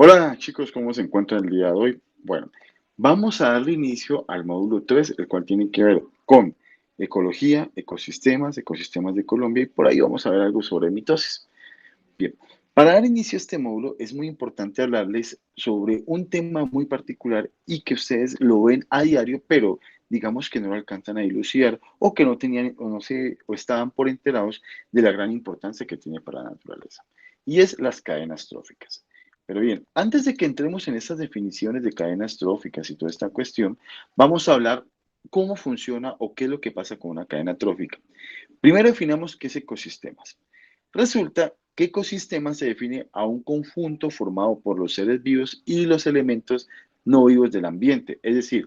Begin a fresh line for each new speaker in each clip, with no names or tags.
Hola chicos, ¿cómo se encuentran el día de hoy? Bueno, vamos a darle inicio al módulo 3, el cual tiene que ver con ecología, ecosistemas, ecosistemas de Colombia y por ahí vamos a ver algo sobre mitosis. Bien, para dar inicio a este módulo es muy importante hablarles sobre un tema muy particular y que ustedes lo ven a diario, pero digamos que no lo alcanzan a dilucidar o que no tenían o no se o estaban por enterados de la gran importancia que tiene para la naturaleza. Y es las cadenas tróficas. Pero bien, antes de que entremos en estas definiciones de cadenas tróficas y toda esta cuestión, vamos a hablar cómo funciona o qué es lo que pasa con una cadena trófica. Primero definamos qué es ecosistemas. Resulta que ecosistema se define a un conjunto formado por los seres vivos y los elementos no vivos del ambiente. Es decir,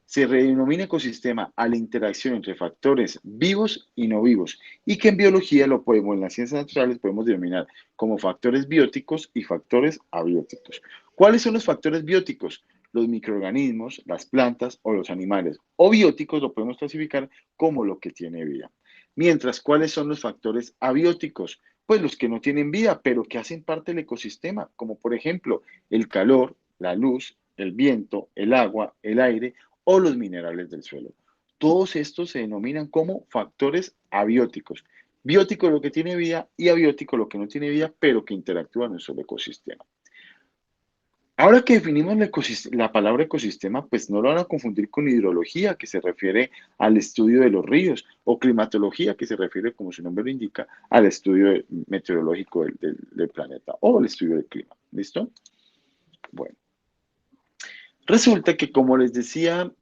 se denomina ecosistema a la interacción entre factores vivos y no vivos, y que en biología lo podemos, en las ciencias naturales, podemos denominar como factores bióticos y factores abióticos. ¿Cuáles son los factores bióticos? Los microorganismos, las plantas o los animales. O bióticos lo podemos clasificar como lo que tiene vida. Mientras, ¿cuáles son los factores abióticos? Pues los que no tienen vida, pero que hacen parte del ecosistema, como por ejemplo el calor, la luz, el viento, el agua, el aire o los minerales del suelo. Todos estos se denominan como factores abióticos. Biótico lo que tiene vida y abiótico lo que no tiene vida, pero que interactúa en nuestro ecosistema. Ahora que definimos la palabra ecosistema, pues no lo van a confundir con hidrología, que se refiere al estudio de los ríos, o climatología, que se refiere, como su nombre lo indica, al estudio meteorológico del planeta, o el estudio del clima. ¿Listo? Bueno, resulta que como les decía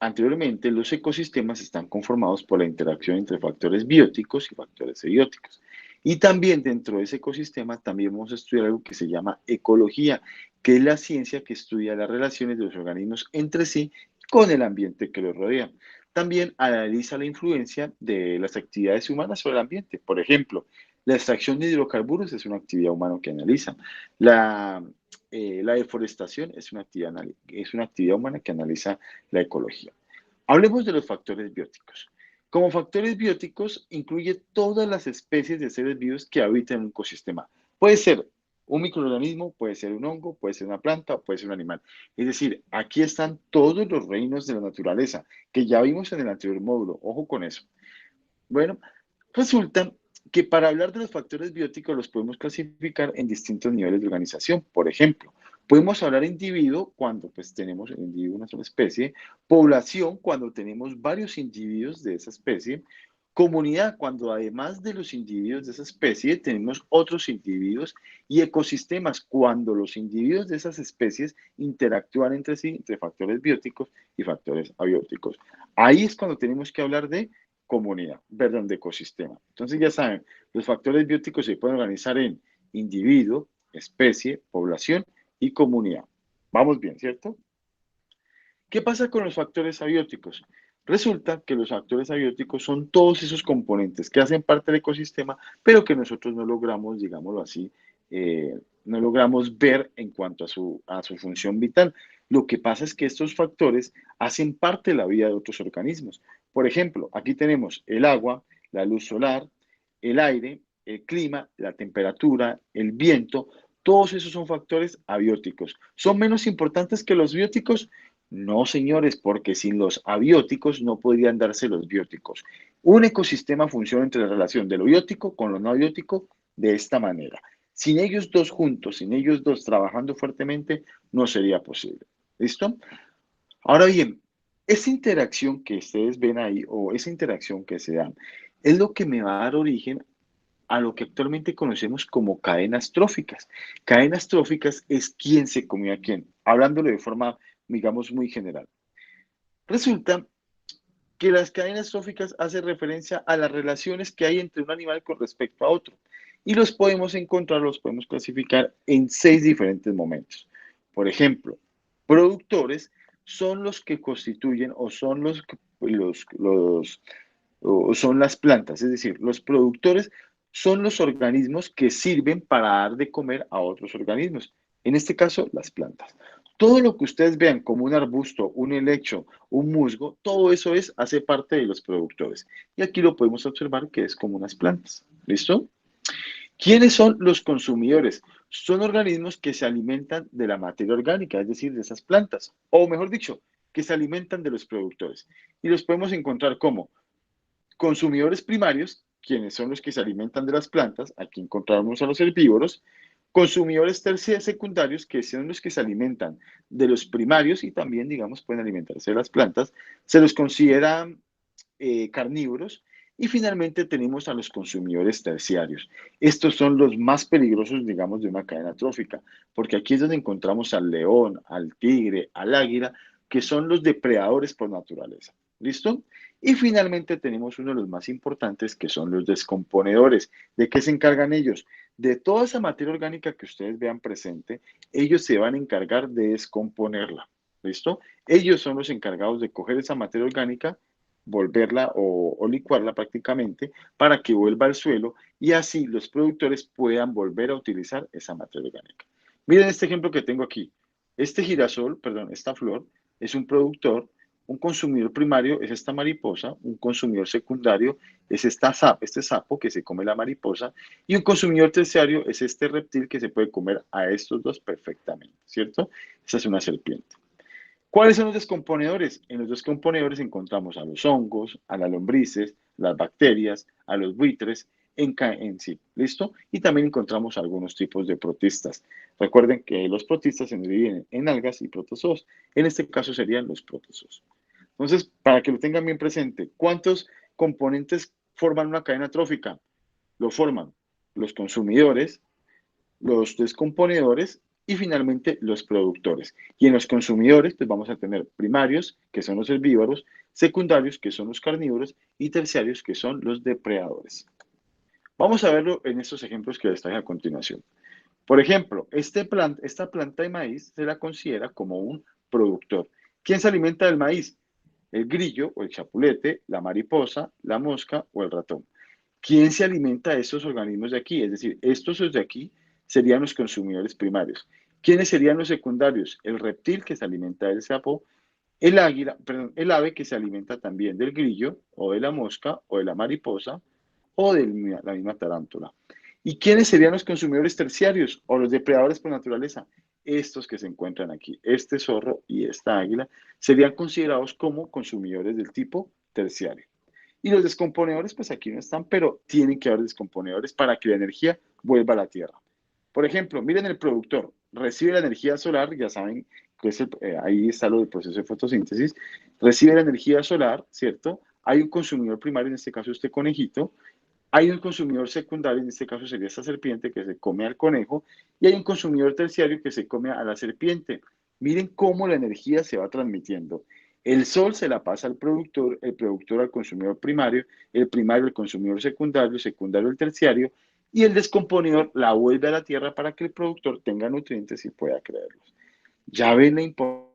anteriormente, los ecosistemas están conformados por la interacción entre factores bióticos y factores abióticos. Y también dentro de ese ecosistema también vamos a estudiar algo que se llama ecología, que es la ciencia que estudia las relaciones de los organismos entre sí con el ambiente que los rodea. También analiza la influencia de las actividades humanas sobre el ambiente. Por ejemplo, la extracción de hidrocarburos es una actividad humana que analiza. La deforestación es una actividad humana que analiza la ecología. Hablemos de los factores bióticos. Como factores bióticos incluye todas las especies de seres vivos que habitan en un ecosistema. Puede ser un microorganismo, puede ser un hongo, puede ser una planta o puede ser un animal. Es decir, aquí están todos los reinos de la naturaleza que ya vimos en el anterior módulo. Ojo con eso. Bueno, resulta que para hablar de los factores bióticos los podemos clasificar en distintos niveles de organización. Por ejemplo, podemos hablar de individuo cuando pues tenemos el individuo una sola especie, población cuando tenemos varios individuos de esa especie, comunidad cuando además de los individuos de esa especie tenemos otros individuos y ecosistemas cuando los individuos de esas especies interactúan entre sí, entre factores bióticos y factores abióticos. Ahí es cuando tenemos que hablar de comunidad, perdón, de ecosistema. Entonces ya saben, los factores bióticos se pueden organizar en individuo, especie, población y comunidad. Vamos bien, ¿cierto? ¿Qué pasa con los factores abióticos? Resulta que los factores abióticos son todos esos componentes que hacen parte del ecosistema, pero que nosotros no logramos, digámoslo así, no logramos ver en cuanto a su función vital. Lo que pasa es que estos factores hacen parte de la vida de otros organismos. Por ejemplo, aquí tenemos el agua, la luz solar, el aire, el clima, la temperatura, el viento. Todos esos son factores abióticos. ¿Son menos importantes que los bióticos? No, señores, porque sin los abióticos no podrían darse los bióticos. Un ecosistema funciona entre la relación de lo biótico con lo no biótico de esta manera. Sin ellos dos juntos, sin ellos dos trabajando fuertemente, no sería posible. ¿Listo? Ahora bien, esa interacción que ustedes ven ahí o esa interacción que se dan es lo que me va a dar origen a lo que actualmente conocemos como cadenas tróficas. Cadenas tróficas es quién se comió a quién, hablándolo de forma, digamos, muy general. Resulta que las cadenas tróficas hacen referencia a las relaciones que hay entre un animal con respecto a otro. Y los podemos encontrar, los podemos clasificar en 6 diferentes momentos. Por ejemplo, productores son los que constituyen o son o son las plantas, es decir, los productores son los organismos que sirven para dar de comer a otros organismos, en este caso las plantas. Todo lo que ustedes vean como un arbusto, un helecho, un musgo, todo eso hace parte de los productores. Y aquí lo podemos observar que es como unas plantas. ¿Listo? ¿Quiénes son los consumidores? son organismos que se alimentan de la materia orgánica, es decir, de esas plantas, o mejor dicho, que se alimentan de los productores. Y los podemos encontrar como consumidores primarios, quienes son los que se alimentan de las plantas, aquí encontramos a los herbívoros, consumidores terciarios secundarios, que son los que se alimentan de los primarios y también, digamos, pueden alimentarse de las plantas, se los considera carnívoros. Y finalmente tenemos a los consumidores terciarios. Estos son los más peligrosos, digamos, de una cadena trófica, porque aquí es donde encontramos al león, al tigre, al águila, que son los depredadores por naturaleza. ¿Listo? Y finalmente tenemos uno de los más importantes, que son los descomponedores. ¿De qué se encargan ellos? De toda esa materia orgánica que ustedes vean presente, ellos se van a encargar de descomponerla. ¿Listo? Ellos son los encargados de coger esa materia orgánica, volverla o licuarla prácticamente para que vuelva al suelo y así los productores puedan volver a utilizar esa materia orgánica. Miren este ejemplo que tengo aquí. Este girasol, perdón, esta flor es un productor, un consumidor primario es esta mariposa, un consumidor secundario es este sapo que se come la mariposa y un consumidor terciario es este reptil que se puede comer a estos dos perfectamente, ¿cierto? Esa es una serpiente. ¿Cuáles son los descomponedores? En los descomponedores encontramos a los hongos, a las lombrices, las bacterias, a los buitres en sí. ¿Listo? Y también encontramos algunos tipos de protistas. Recuerden que los protistas se dividen en algas y protozoos. En este caso serían los protozoos. Entonces, para que lo tengan bien presente, ¿cuántos componentes forman una cadena trófica? Lo forman los consumidores, los descomponedores y finalmente los productores. Y en los consumidores, pues vamos a tener primarios, que son los herbívoros, secundarios, que son los carnívoros, y terciarios, que son los depredadores. Vamos a verlo en estos ejemplos que les traigo a continuación. Por ejemplo, esta planta de maíz se la considera como un productor. ¿Quién se alimenta del maíz? El grillo o el chapulete, la mariposa, la mosca o el ratón. ¿Quién se alimenta de estos organismos de aquí? Es decir, estos de aquí serían los consumidores primarios. ¿Quiénes serían los secundarios? El reptil que se alimenta del sapo, el águila, perdón, el ave que se alimenta también del grillo o de la mosca o de la mariposa o de la misma tarántula. ¿Y quiénes serían los consumidores terciarios o los depredadores por naturaleza? Estos que se encuentran aquí, este zorro y esta águila, serían considerados como consumidores del tipo terciario. Y los descomponedores, pues aquí no están, pero tienen que haber descomponedores para que la energía vuelva a la Tierra. Por ejemplo, miren el productor, recibe la energía solar, ya saben que ahí está lo del proceso de fotosíntesis, recibe la energía solar, ¿cierto? Hay un consumidor primario, en este caso este conejito, hay un consumidor secundario, en este caso sería esta serpiente que se come al conejo, y hay un consumidor terciario que se come a la serpiente. Miren cómo la energía se va transmitiendo. El sol se la pasa al productor, el productor al consumidor primario al consumidor secundario, el secundario al terciario, y el descomponedor la vuelve a la tierra para que el productor tenga nutrientes y pueda crearlos. ¿Ya ven la importancia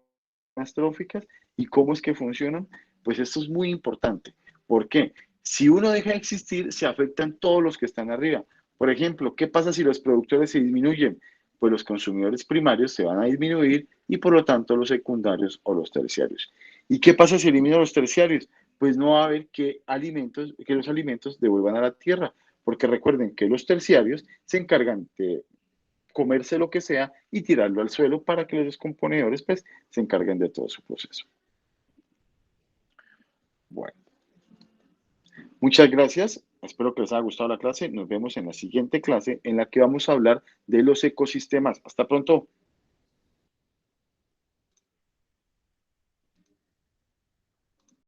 de las tróficas y cómo es que funcionan? Pues esto es muy importante. ¿Por qué? Si uno deja de existir, se afectan todos los que están arriba. Por ejemplo, ¿qué pasa si los productores se disminuyen? Pues los consumidores primarios se van a disminuir y por lo tanto los secundarios o los terciarios. ¿Y qué pasa si eliminan los terciarios? Pues no va a haber que los alimentos devuelvan a la tierra, porque recuerden que los terciarios se encargan de comerse lo que sea y tirarlo al suelo para que los descomponedores pues se encarguen de todo su proceso. Bueno, muchas gracias. Espero que les haya gustado la clase. Nos vemos en la siguiente clase en la que vamos a hablar de los ecosistemas. Hasta pronto.